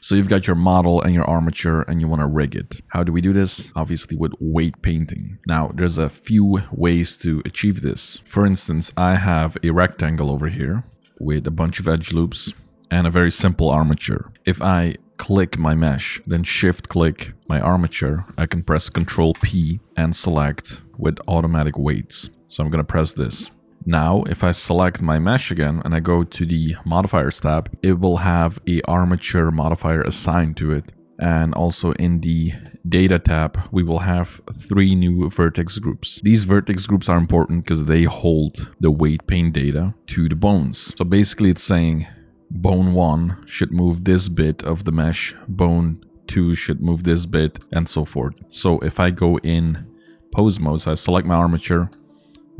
So you've got your model and your armature and you want to rig it. How do we do this? Obviously with weight painting. Now, there's a few ways to achieve this. For instance, I have a rectangle over here with a bunch of edge loops and a very simple armature. If I click my mesh, then shift click my armature, I can press Ctrl P and select with automatic weights. So I'm going to press this. Now, if I select my mesh again and I go to the modifiers tab, it will have a armature modifier assigned to it. And also in the data tab, we will have 3 new vertex groups. These vertex groups are important because they hold the weight paint data to the bones. So basically it's saying bone 1 should move this bit of the mesh, bone 2 should move this bit, and so forth. So if I go in pose mode, so I select my armature,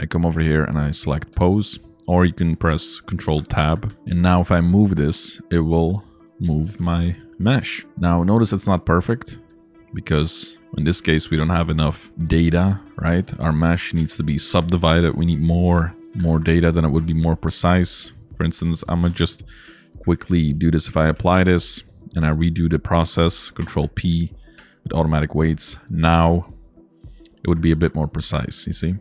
I come over here and I select pose, or you can press Control Tab. And now if I move this, it will move my mesh. Now notice it's not perfect because in this case we don't have enough data, right? Our mesh needs to be subdivided. We need more data, then it would be more precise. For instance, I'm gonna just quickly do this. If I apply this and I redo the process, Control P with automatic weights, now it would be a bit more precise, you see?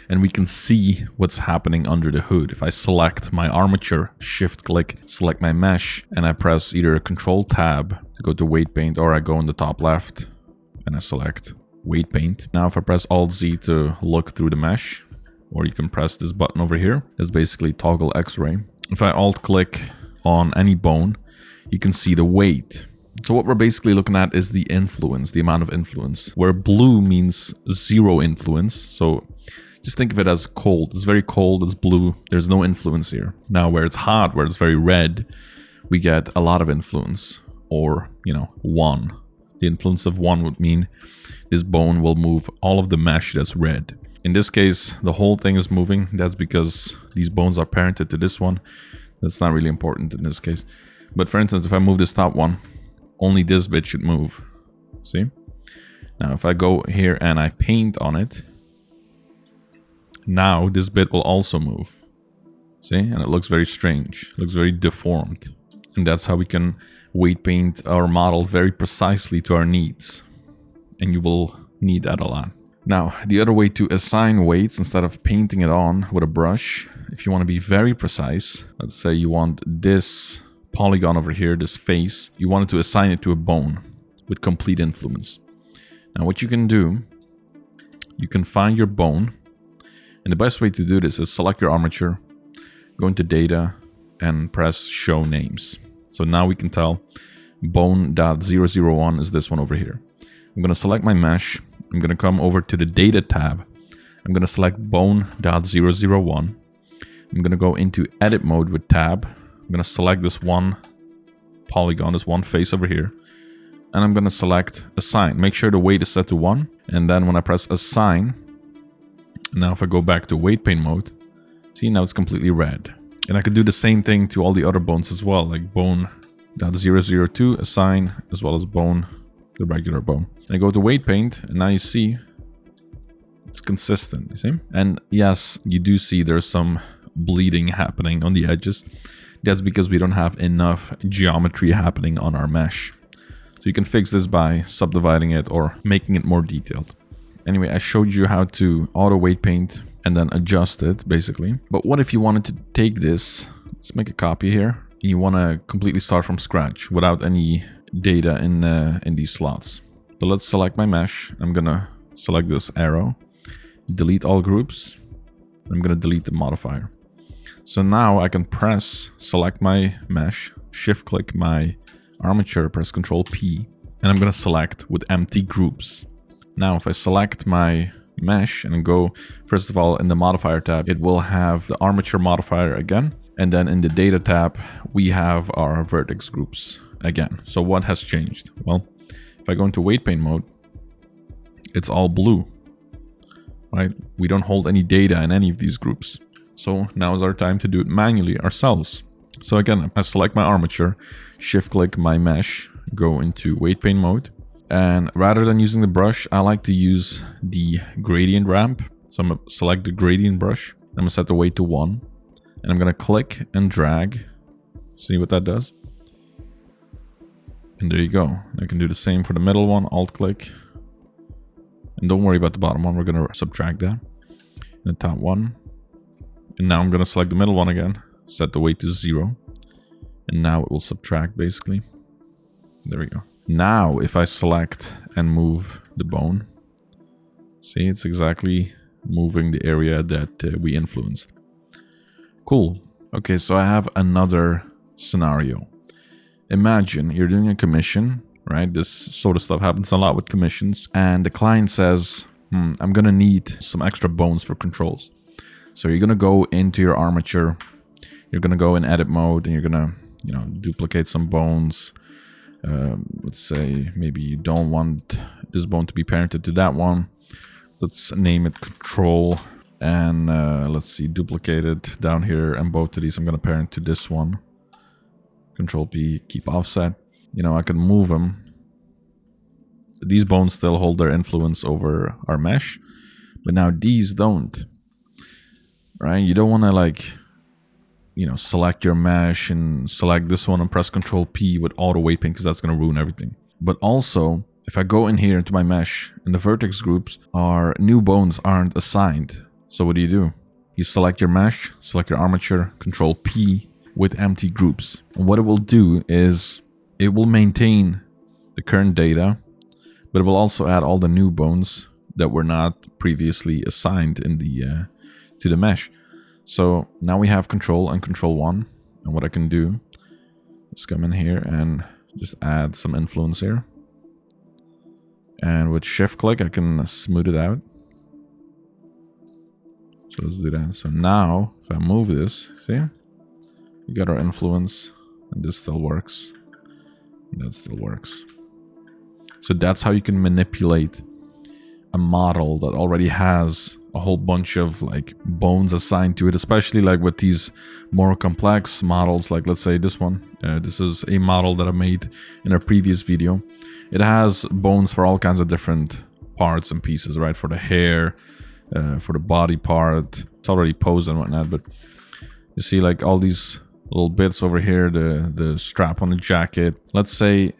And we can see what's happening under the hood. If I select my armature, shift click, select my mesh, and I press either Control Tab to go to weight paint, or I go in the top left and I select weight paint. Now if I press Alt Z to look through the mesh, or you can press this button over here, that's basically toggle X-ray. If I alt click on any bone, you can see the weight. So what we're basically looking at is the influence, the amount of influence, where blue means 0 influence. So just think of it as cold. It's very cold, it's blue, there's no influence here. Now where it's hot, where it's very red, we get a lot of influence, or, 1. The influence of 1 would mean this bone will move all of the mesh that's red. In this case, the whole thing is moving. That's because these bones are parented to this one. That's not really important in this case. But for instance, if I move this top one, only this bit should move. See? Now, if I go here and I paint on it, now this bit will also move. See? And it looks very strange. It looks very deformed. And that's how we can weight paint our model very precisely to our needs. And you will need that a lot. Now, the other way to assign weights instead of painting it on with a brush, if you want to be very precise, let's say you want this polygon over here, this face, you wanted to assign it to a bone with complete influence. Now what you can do, you can find your bone, and the best way to do this is select your armature, go into data, and press show names. So now we can tell bone.001 is this one over here. I'm going to select my mesh, I'm going to come over to the data tab, I'm going to select bone.001, I'm going to go into edit mode with tab, I'm going to select this one polygon, this one face over here, and I'm going to select assign. Make sure the weight is set to 1, and then when I press assign, now if I go back to weight paint mode, see, now it's completely red. And I could do the same thing to all the other bones as well, like bone.002 assign, as well as bone, the regular bone. And I go to weight paint, and now you see it's consistent, you see? And yes, you do see there's some bleeding happening on the edges. That's because we don't have enough geometry happening on our mesh. So you can fix this by subdividing it or making it more detailed. Anyway, I showed you how to auto weight paint and then adjust it, basically. But what if you wanted to take this, let's make a copy here, and you want to completely start from scratch without any data in these slots. So let's select my mesh. I'm going to select this arrow, delete all groups. I'm going to delete the modifier. So now I can select my mesh, shift click my armature, press Ctrl P, and I'm going to select with empty groups. Now if I select my mesh and go, first of all, in the modifier tab, it will have the armature modifier again. And then in the data tab, we have our vertex groups again. So what has changed? Well, if I go into weight paint mode, it's all blue, right? We don't hold any data in any of these groups. So now is our time to do it manually ourselves. So again, I select my armature, shift click my mesh, go into weight paint mode. And rather than using the brush, I like to use the gradient ramp. So I'm going to select the gradient brush. I'm going to set the weight to 1. And I'm going to click and drag. See what that does? And there you go. I can do the same for the middle one, alt click. And don't worry about the bottom one, we're gonna subtract that. And the top one. And now I'm gonna select the middle one again, set the weight to 0. And now it will subtract basically. There we go. Now if I select and move the bone, see, it's exactly moving the area that we influenced. Cool. Okay, so I have another scenario. Imagine you're doing a commission, right? This sort of stuff happens a lot with commissions. And the client says, I'm going to need some extra bones for controls. So you're going to go into your armature. You're going to go in edit mode and you're going to, duplicate some bones. Let's say maybe you don't want this bone to be parented to that one. Let's name it control. And let's see, duplicate it down here. And both of these I'm going to parent to this one. Control P, keep offset. I can move them. These bones still hold their influence over our mesh, but now these don't. Right? You don't want to select your mesh and select this one and press Control P with auto weight paint because that's going to ruin everything. But also, if I go in here into my mesh and the vertex groups, our new bones aren't assigned. So what do? You select your mesh, select your armature, Control P with empty groups. And what it will do is it will maintain the current data, but it will also add all the new bones that were not previously assigned in the to the mesh. So now we have control and control 1. And what I can do is come in here and just add some influence here. And with shift click, I can smooth it out. So let's do that. So now if I move this, see? We got our influence, and this still works, and that still works. So that's how you can manipulate a model that already has a whole bunch of bones assigned to it, especially with these more complex models, let's say this one. This is a model that I made in a previous video. It has bones for all kinds of different parts and pieces, right? For the hair, for the body part. It's already posed and whatnot, but you see all these little bits over here, the strap on the jacket. Let's say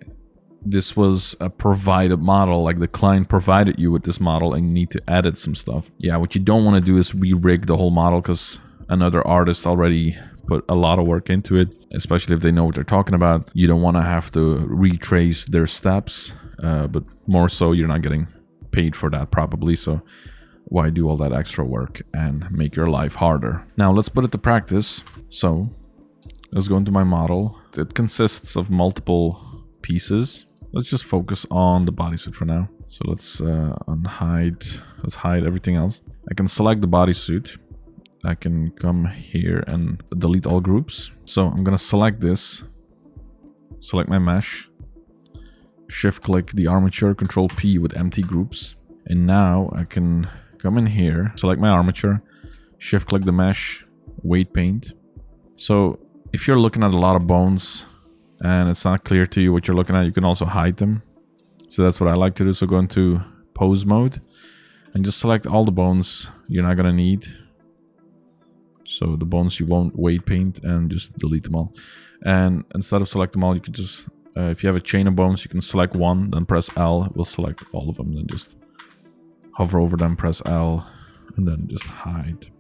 this was a provided model, the client provided you with this model and you need to edit some stuff. Yeah, what you don't want to do is re-rig the whole model because another artist already put a lot of work into it, especially if they know what they're talking about. You don't want to have to retrace their steps, but more so you're not getting paid for that probably, so why do all that extra work and make your life harder? Now let's put it to practice. So let's go into my model. It consists of multiple pieces. Let's just focus on the bodysuit for now. So let's let's hide everything else. I can select the bodysuit. I can come here and delete all groups. So I'm gonna select this, select my mesh, shift click the armature, Control P with empty groups. And now I can come in here, select my armature, shift click the mesh, weight paint. So if you're looking at a lot of bones and it's not clear to you what you're looking at, you can also hide them. So that's what I like to do. So go into pose mode and just select all the bones you're not gonna need. So the bones you won't weight paint, and just delete them all. And instead of select them all, you could just, if you have a chain of bones, you can select one, then press L, it will select all of them. Then just hover over them, press L, and then just hide.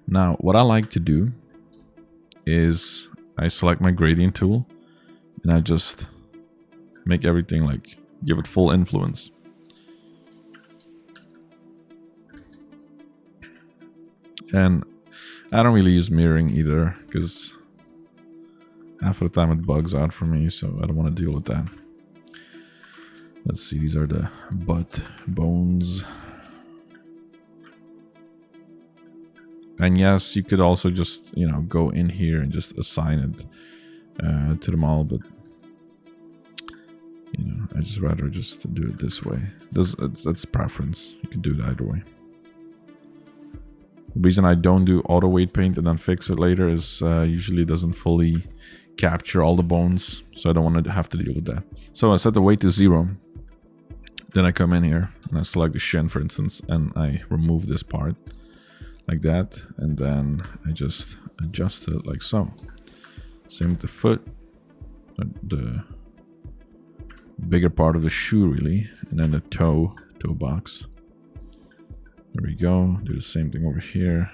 Now, what I like to do is I select my gradient tool and I just make everything give it full influence. And I don't really use mirroring either because half of the time it bugs out for me, so I don't want to deal with that. Let's see, these are the butt bones. And yes, you could also just, go in here and just assign it to them all, but I just rather just do it this way. That's preference. You could do it either way. The reason I don't do auto weight paint and then fix it later is usually it doesn't fully capture all the bones, so I don't want to have to deal with that. So I set the weight to 0. Then I come in here and I select the shin, for instance, and I remove this part like that, and then I just adjust it like so. Same with the foot, the bigger part of the shoe really, and then the toe box. There we go. Do the same thing over here.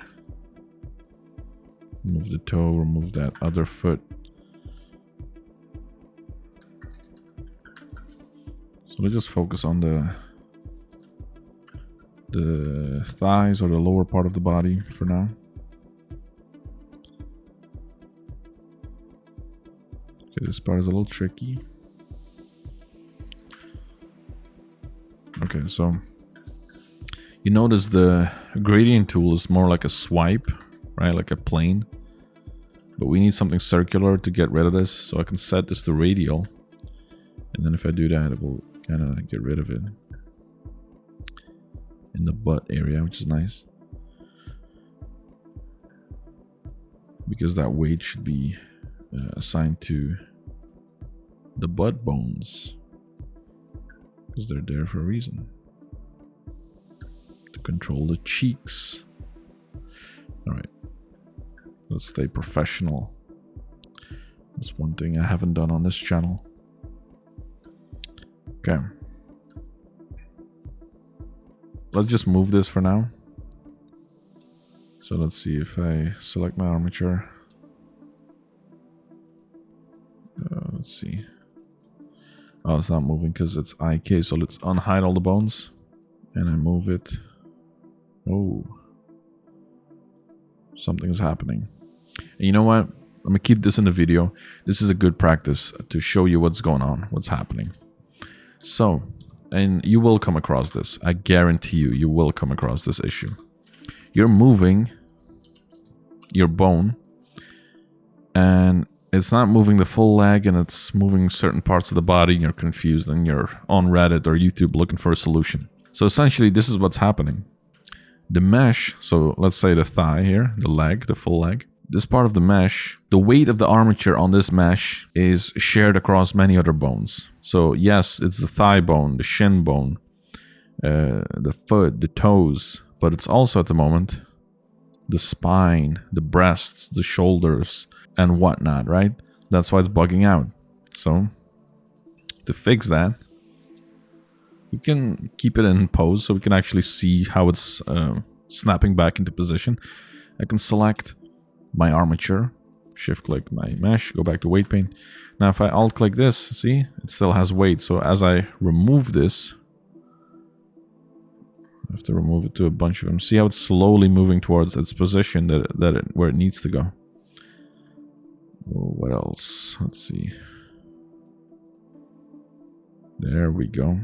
Remove the toe, remove that other foot. So let's just focus on the thighs or the lower part of the body for now. Okay, this part is a little tricky. Okay, so you notice the gradient tool is more like a swipe, right? Like a plane. But we need something circular to get rid of this. So I can set this to radial. And then if I do that, it will kind of get rid of it in the butt area, which is nice. Because that weight should be assigned to the butt bones. Because they're there for a reason. To control the cheeks. Alright. Let's stay professional. That's one thing I haven't done on this channel. Okay. Let's just move this for now. So let's see if I select my armature. Let's see. Oh, it's not moving because it's IK. So let's unhide all the bones. And I move it. Oh. Something's happening. And you know what? I'm going to keep this in the video. This is a good practice to show you what's going on, what's happening. So, and you will come across this. I guarantee you, you will come across this issue. You're moving your bone and it's not moving the full leg and it's moving certain parts of the body and you're confused and you're on Reddit or YouTube looking for a solution. So essentially, this is what's happening. The mesh, so let's say the thigh here, the leg, the full leg. This part of the mesh, the weight of the armature on this mesh is shared across many other bones. So yes, it's the thigh bone, the shin bone, the foot, the toes, but it's also at the moment the spine, the breasts, the shoulders, and whatnot, right? That's why it's bugging out. So to fix that, we can keep it in pose so we can actually see how it's snapping back into position. I can select my armature, shift click my mesh, go back to weight paint. Now if I alt click this, see, it still has weight. So as I remove this, I have to remove it to a bunch of them. See how it's slowly moving towards its position where it needs to go. Oh, what else? Let's see. There we go.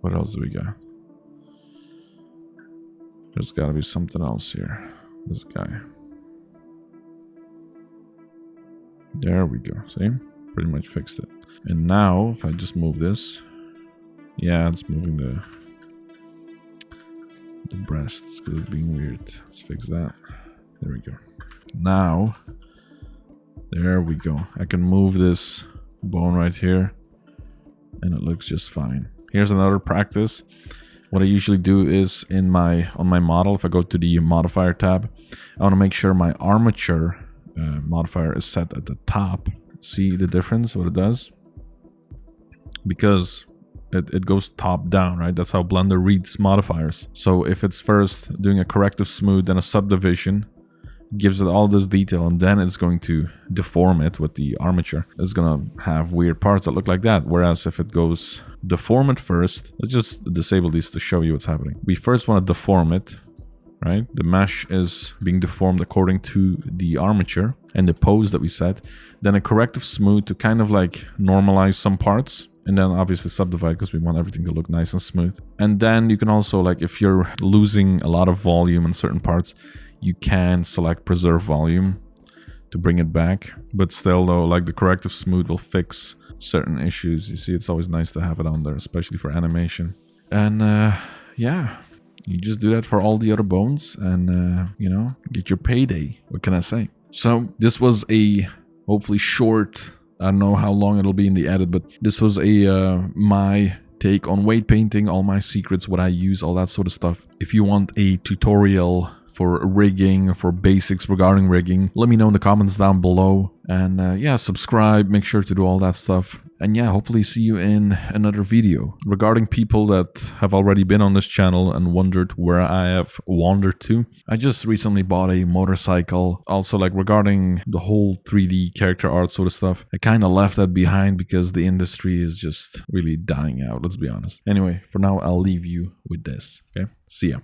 What else do we got? There's got to be something else here. This guy. There we go. See? Pretty much fixed it. And now, if I just move this. Yeah, it's moving the breasts because it's being weird. Let's fix that. There we go. Now, there we go. I can move this bone right here. And it looks just fine. Here's another practice. What I usually do is on my model, if I go to the modifier tab, I want to make sure my armature modifier is set at the top. See the difference, what it does? Because it goes top down, right? That's how Blender reads modifiers. So if it's first doing a corrective smooth and a subdivision, gives it all this detail, and then it's going to deform it with the armature. It's gonna have weird parts that look like that. Whereas if it goes deform it first, let's just disable these to show you what's happening. We first want to deform it, right? The mesh is being deformed according to the armature and the pose that we set. Then a corrective smooth to kind of like normalize some parts. And then obviously subdivide because we want everything to look nice and smooth. And then you can also, like, if you're losing a lot of volume in certain parts, you can select preserve volume to bring it back. But still though, like the corrective smooth will fix certain issues. You see, it's always nice to have it on there, especially for animation. And yeah, you just do that for all the other bones and, you know, get your payday. What can I say? So this was a hopefully short, I don't know how long it'll be in the edit, but this was a my take on weight painting, all my secrets, what I use, all that sort of stuff. If you want a tutorial for rigging, for basics regarding rigging, let me know in the comments down below. And yeah, subscribe, make sure to do all that stuff. And yeah, hopefully see you in another video. Regarding people that have already been on this channel and wondered where I have wandered to, I just recently bought a motorcycle. Also, like regarding the whole 3D character art sort of stuff, I kind of left that behind because the industry is just really dying out, let's be honest. Anyway, for now, I'll leave you with this, okay? See ya.